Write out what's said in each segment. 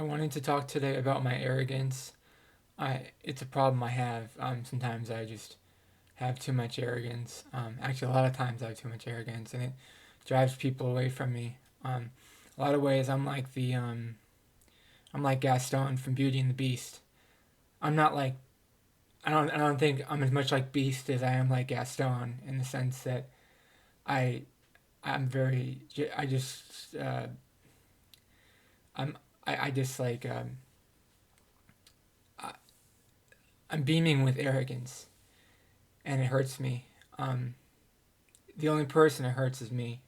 I wanted to talk today about my arrogance. It's a problem I have. Sometimes I just have too much arrogance. Actually, a lot of times I have too much arrogance, and it drives people away from me. A lot of ways, I'm like Gaston from Beauty and the Beast. I'm not like I don't think I'm as much like Beast as I am like Gaston in the sense that I I'm very I just I'm I just like I, I'm beaming with arrogance, and it hurts me. Um, the only person it hurts is me.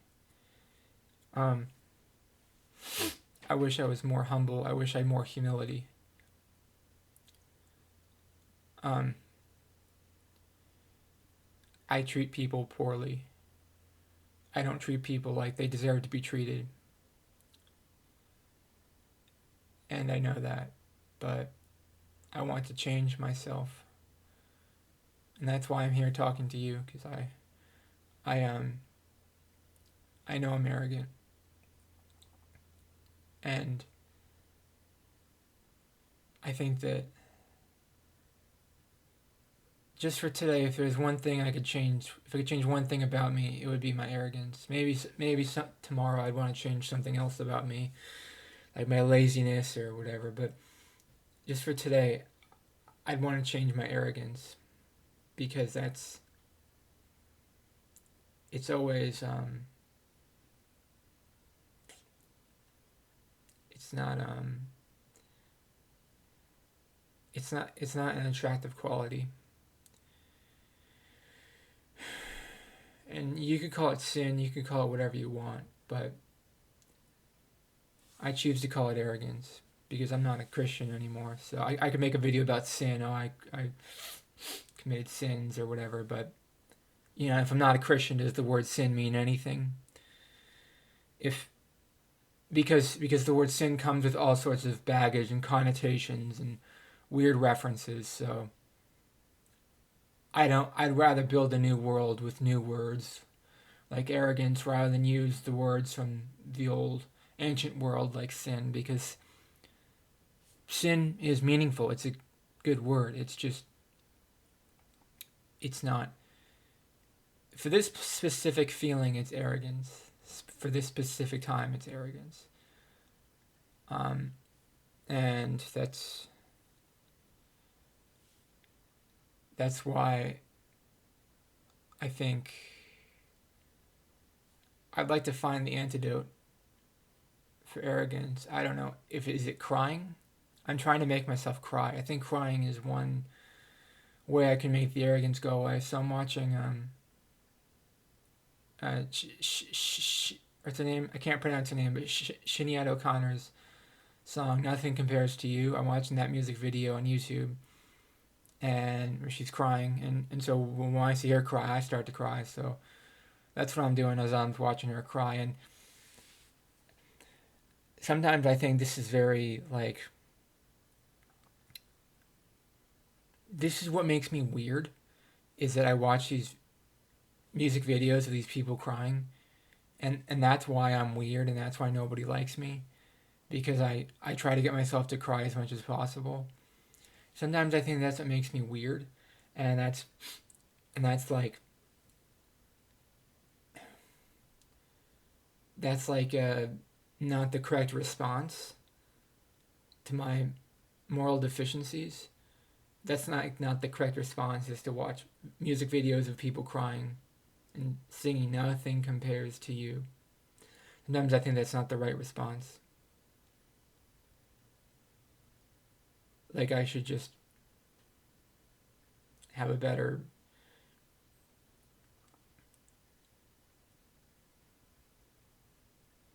Um, I wish I was more humble. I wish I had more humility. Um, I treat people poorly. I don't treat people like they deserve to be treated, and I know that, but I want to change myself, and that's why I'm here talking to you because I I know I'm arrogant, and I think that just for today, if there's one thing I could change, if I could change one thing about me, it would be my arrogance. Maybe tomorrow I'd want to change something else about me, like my laziness or whatever. But just for today, I'd want to change my arrogance because it's always it's not it's not an attractive quality, and you could call it sin, you could call it whatever you want, but I choose to call it arrogance because I'm not a Christian anymore. So I could make a video about sin. Oh, I committed sins or whatever. But, if I'm not a Christian, does the word sin mean anything? If because the word sin comes with all sorts of baggage and connotations and weird references. So I'd rather build a new world with new words like arrogance rather than use the words from the old ancient world like sin because sin is meaningful. It's a good word. It's just it's not for this specific feeling. It's arrogance. For this specific time, it's arrogance. Um, and that's why I think I'd like to find the antidote for arrogance. I don't know if is it crying. I'm trying to make myself cry. I think crying is one way I can make the arrogance go away. So I'm watching what's her name? I can't pronounce her name, but Sinead O'Connor's song "Nothing Compares to You." I'm watching that music video on YouTube, and where she's crying, and so when I see her cry, I start to cry. So that's what I'm doing as I'm watching her cry, and sometimes I think this is very like this is what makes me weird is that I watch these music videos of these people crying, and that's why I'm weird, and that's why nobody likes me because I try to get myself to cry as much as possible. Sometimes I think that's what makes me weird, and that's like that's like not the correct response to my moral deficiencies. That's not the correct response is to watch music videos of people crying and singing "Nothing Compares to You." Sometimes I think that's not the right response. Like I should just have a better.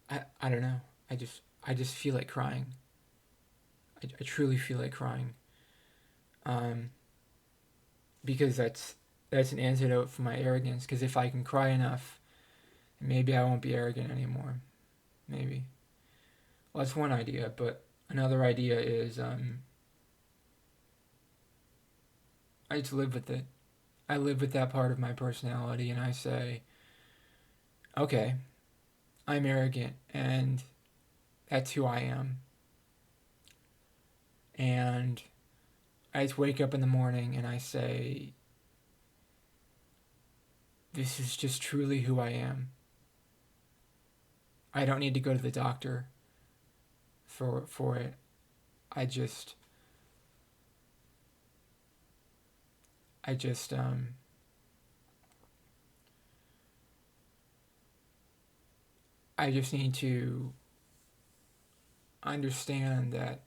I don't know. I just feel like crying. I truly feel like crying. Um, because that's an antidote for my arrogance. Because if I can cry enough, maybe I won't be arrogant anymore. Maybe. Well, that's one idea, but another idea is I just live with it. I live with that part of my personality, and I say, okay, I'm arrogant, and that's who I am. And I just wake up in the morning and I say, this is just truly who I am. I don't need to go to the doctor for it. I just I just I just need to understand that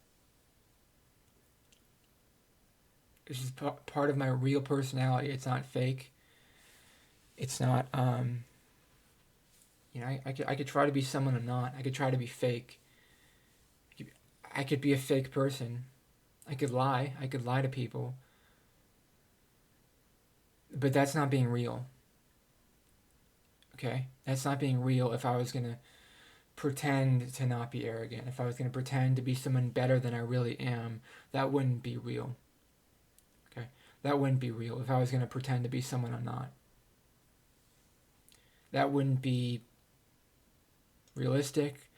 this is part of my real personality. It's not fake. It's not I could try to be someone I'm not. I could try to be fake. I could be a fake person. I could lie. I could lie to people. But that's not being real. Okay? That's not being real if I was going to pretend to not be arrogant. If I was going to pretend to be someone better than I really am, that wouldn't be real. Okay? That wouldn't be real if I was going to pretend to be someone I'm not. That wouldn't be realistic.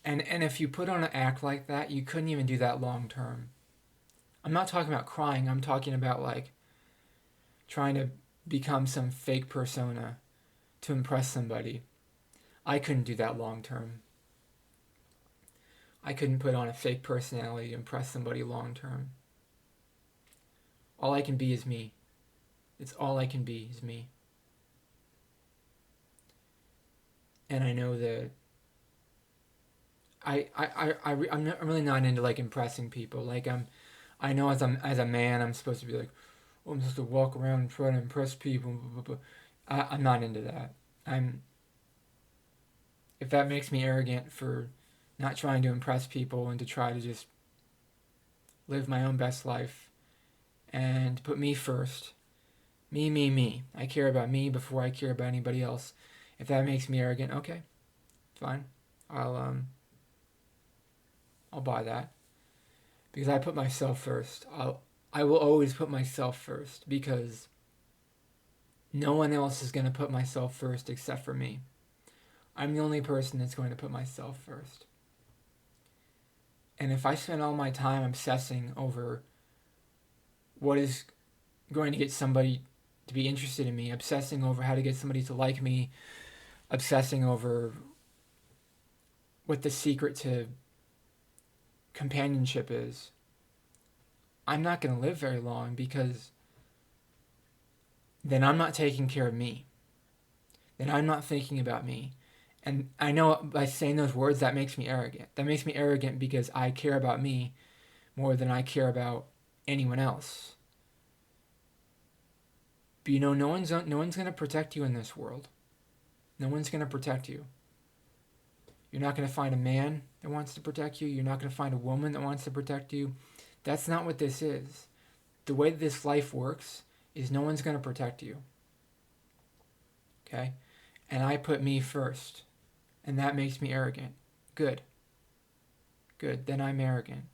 And if you put on an act like that, you couldn't even do that long term. I'm not talking about crying. I'm talking about like trying to become some fake persona to impress somebody. I couldn't do that long term. I couldn't put on a fake personality to impress somebody long term. All I can be is me. It's all I can be is me. And I know that I'm really not into like impressing people. Like I know as a man I'm supposed to be like, oh, I'm supposed to walk around and try to impress people. Blah, blah, blah. I'm not into that. If that makes me arrogant for not trying to impress people and to try to just live my own best life and put me first. Me. I care about me before I care about anybody else. If that makes me arrogant, okay, fine. I'll buy that because I put myself first. I will always put myself first because no one else is going to put myself first except for me. I'm the only person that's going to put myself first. And if I spend all my time obsessing over what is going to get somebody to be interested in me, obsessing over how to get somebody to like me, obsessing over what the secret to companionship is, I'm not going to live very long because then I'm not taking care of me. Then I'm not thinking about me. And I know by saying those words that makes me arrogant. That makes me arrogant because I care about me more than I care about anyone else. But no one's going to protect you in this world. No one's going to protect you. You're not going to find a man that wants to protect you. You're not going to find a woman that wants to protect you. That's not what this is. The way this life works is no one's going to protect you. Okay? And I put me first. And that makes me arrogant. Good. Then I'm arrogant.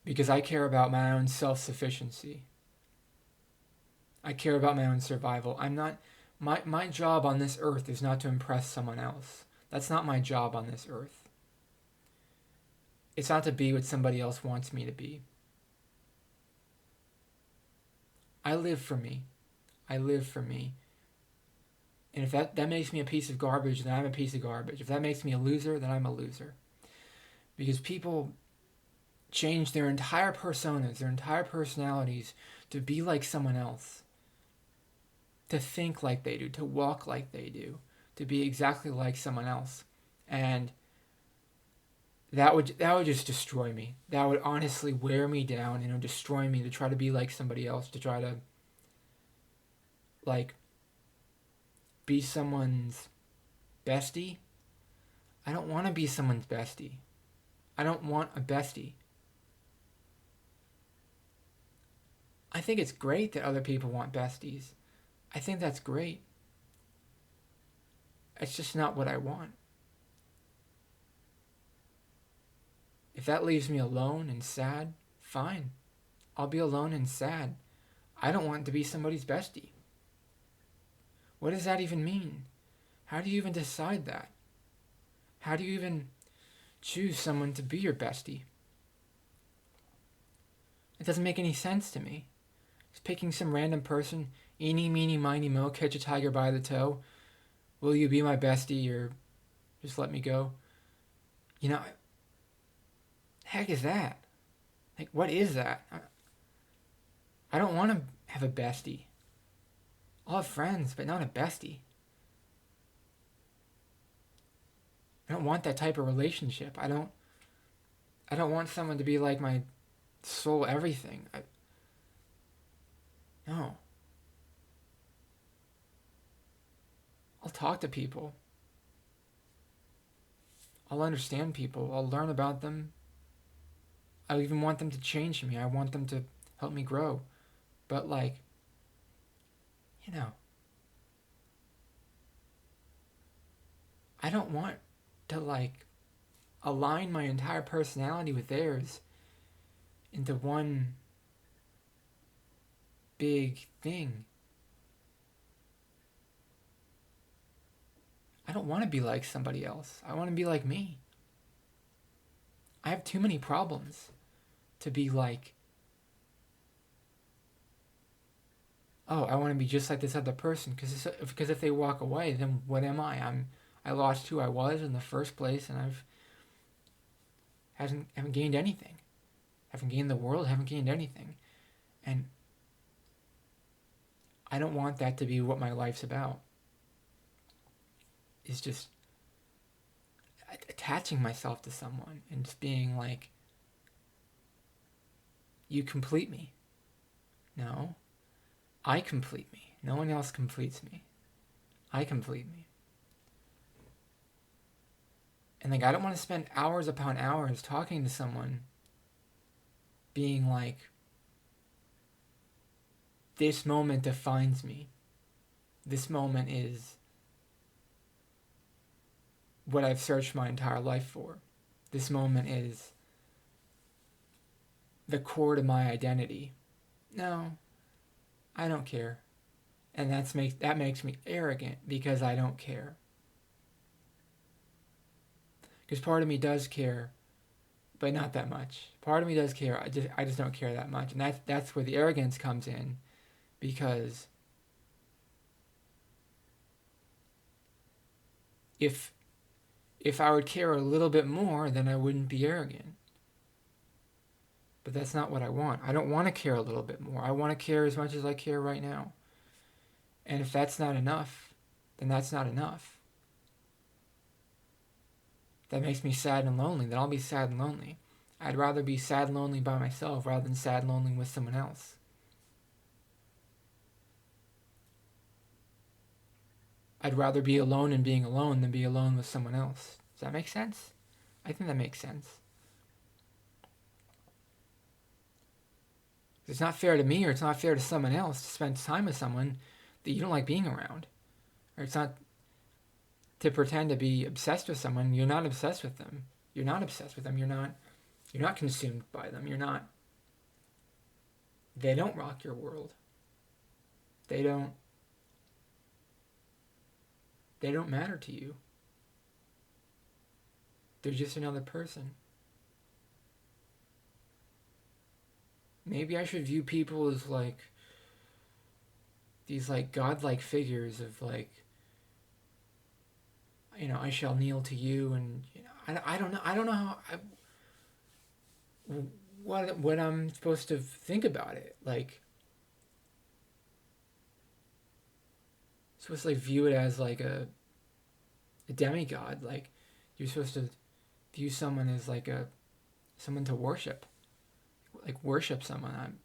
Because I care about my own self-sufficiency. I care about my own survival. My job on this earth is not to impress someone else. That's not my job on this earth. It's not to be what somebody else wants me to be. I live for me. And if that makes me a piece of garbage, then I'm a piece of garbage. If that makes me a loser, then I'm a loser. Because people change their entire personas, their entire personalities to be like someone else. To think like they do, to walk like they do, to be exactly like someone else. And that would just destroy me. That would honestly wear me down and destroy me to try to be like somebody else, to try to like be someone's bestie. I don't want to be someone's bestie. I don't want a bestie. I think it's great that other people want besties. I think that's great. It's just not what I want. If that leaves me alone and sad, fine. I'll be alone and sad. I don't want to be somebody's bestie. What does that even mean? How do you even decide that? How do you even choose someone to be your bestie? It doesn't make any sense to me. Just picking some random person, eeny, meeny, miny, mo, catch a tiger by the toe. Will you be my bestie or just let me go? You know, heck is that? Like, what is that? I don't want to have a bestie. I'll have friends, but not a bestie. I don't want that type of relationship. I don't want someone to be like my sole everything. No. I'll talk to people. I'll understand people. I'll learn about them. I even want them to change me. I want them to help me grow. But like, you know, I don't want to like align my entire personality with theirs into one big thing. I don't want to be like somebody else. I want to be like me. I have too many problems to be like, oh, I want to be just like this other person. Because if they walk away, then what am I? I lost who I was in the first place, and haven't gained anything. Haven't gained the world. Haven't gained anything, and I don't want that to be what my life's about. Is just attaching myself to someone and just being like, you complete me. No, I complete me. No one else completes me. I complete me. And like, I don't want to spend hours upon hours talking to someone being like, this moment defines me. This moment is what I've searched my entire life for. This moment is the core to my identity. No, I don't care. And that makes me arrogant because I don't care. Because part of me does care, but not that much. Part of me does care. I just don't care that much. And that's where the arrogance comes in, because if I would care a little bit more, then I wouldn't be arrogant. But that's not what I want. I don't want to care a little bit more. I want to care as much as I care right now. And if that's not enough, then that's not enough. That makes me sad and lonely. Then I'll be sad and lonely. I'd rather be sad and lonely by myself rather than sad and lonely with someone else. I'd rather be alone and being alone than be alone with someone else. Does that make sense? I think that makes sense. It's not fair to me, or it's not fair to someone else to spend time with someone that you don't like being around. Or it's not to pretend to be obsessed with someone. You're not obsessed with them. You're not obsessed with them. You're not consumed by them. They don't rock your world. They don't matter to you. They're just another person. Maybe I should view people as like these like godlike figures of like, I shall kneel to you, and I don't know how what I'm supposed to think about it. Like, I'm supposed to like view it as like a demigod. Like, you're supposed to view someone as like someone to worship. Like, worship someone. I'm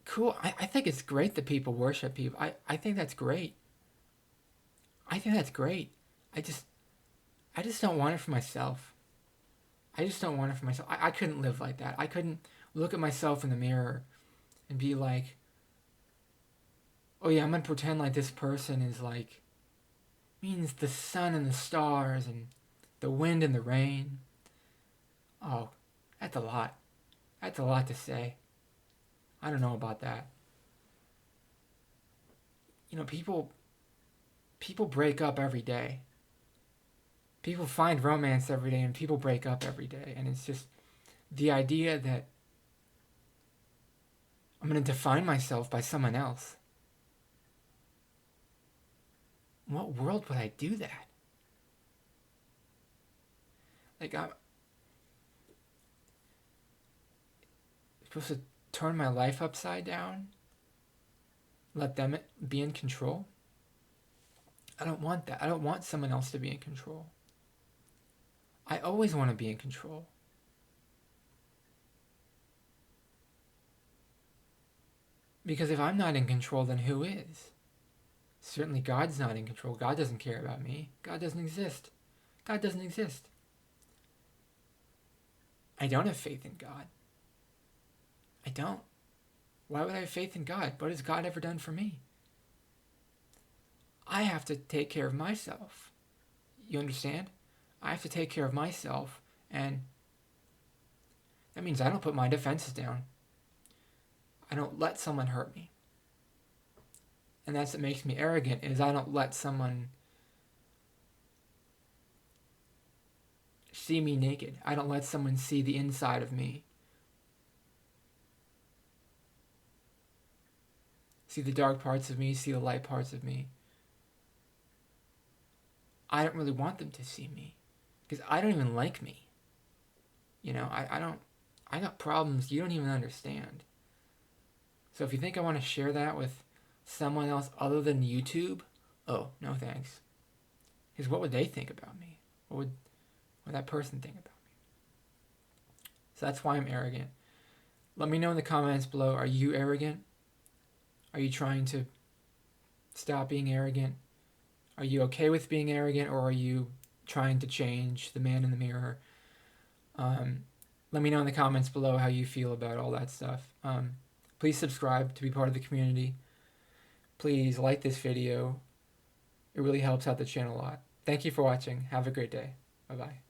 cool. I think it's great that people worship people. I think that's great. I think that's great. I just don't want it for myself. I just don't want it for myself. I couldn't live like that. I couldn't look at myself in the mirror and be like, oh yeah, I'm gonna pretend like this person is like, means the sun and the stars and the wind and the rain. Oh, that's a lot. That's a lot to say. I don't know about that. People break up every day. People find romance every day and people break up every day. And it's just the idea that I'm going to define myself by someone else. In what world would I do that? Like, I'm supposed to turn my life upside down? Let them be in control? I don't want that. I don't want someone else to be in control. I always want to be in control. Because if I'm not in control, then who is? Certainly God's not in control. God doesn't care about me. God doesn't exist. God doesn't exist. I don't have faith in God. I don't. Why would I have faith in God? What has God ever done for me? I have to take care of myself. You understand? I have to take care of myself, and that means I don't put my defenses down. I don't let someone hurt me. And that's what makes me arrogant, is I don't let someone see me naked. I don't let someone see the inside of me. See the dark parts of me, see the light parts of me. I don't really want them to see me, because I don't even like me. You know, I got problems you don't even understand. So if you think I want to share that with someone else other than YouTube, oh, no thanks. Because what would they think about me? What would that person think about me? So that's why I'm arrogant. Let me know in the comments below, are you arrogant? Are you trying to stop being arrogant? Are you okay with being arrogant, or are you trying to change the man in the mirror? Let me know in the comments below how you feel about all that stuff. Please subscribe to be part of the community. Please like this video. It really helps out the channel a lot. Thank you for watching. Have a great day. Bye-bye.